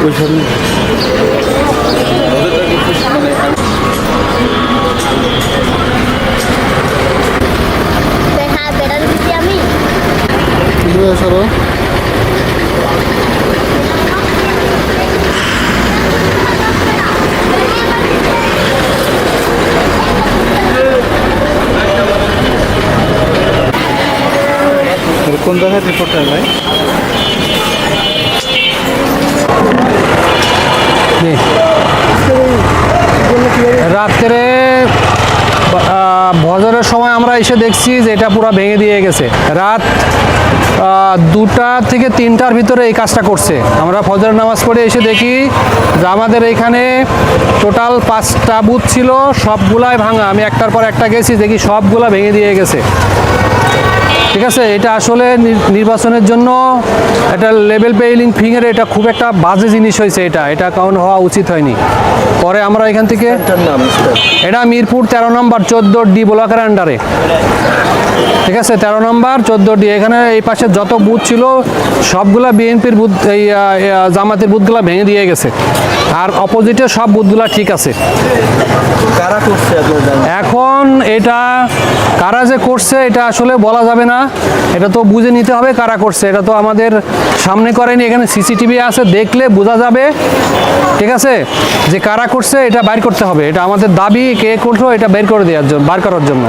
ওইখানে দেখা বেড়াতে দিচ্ছি আমি। সরো কোন জায়গায় রিপোর্টার ভাই? রাত্রে ভজরের সময় আমরা এসে দেখছি যে এটা পুরো ভেঙে দিয়ে গেছে। রাত 2টা থেকে 3টার ভিতরে এই কাজটা করছে। আমরা ফজরের নামাজ পড়ে এসে দেখি যে আমাদের এইখানে টোটাল 5টা বুথ ছিল, সবগুলাই ভাঙা। আমি একটার পর একটা গেছি, দেখি সবগুলা ভেঙে দিয়ে গেছে। ঠিক আছে, এটা আসলে নির্বাচনের জন্য এটা লেভেল প্লেইং ফিঙ্গার এটা খুব একটা বাজে জিনিস হয়েছে। এটা কারণ হওয়া উচিত হয়নি। পরে আমরা এখান থেকে এটা মিরপুর 13 নম্বর 14D ব্লকের আন্ডারে। ঠিক আছে, 13 নম্বর 14D। এখানে এই পাশে যত বুথ ছিল সবগুলা বিএনপির বুথ, এই জামাতের বুথগুলা ভেঙে দিয়ে গেছে। আর অপোজিটে সব বুথগুলা ঠিক আছে। কারা করছে এখন এটা কারা যে করছে এটা আসলে বলা যাবে না। এটা তো বুঝে নিতে হবে কারা করছে। এটা তো আমাদের সামনে করেনি, এখানে সিসিটিভি আছে, দেখলে বোঝা যাবে। ঠিক আছে, যে কারা করছে এটা বাইর করতে হবে। এটা আমাদের দাবি, কে করলো এটা বের করে দেওয়ার জন্য, বার করার জন্য।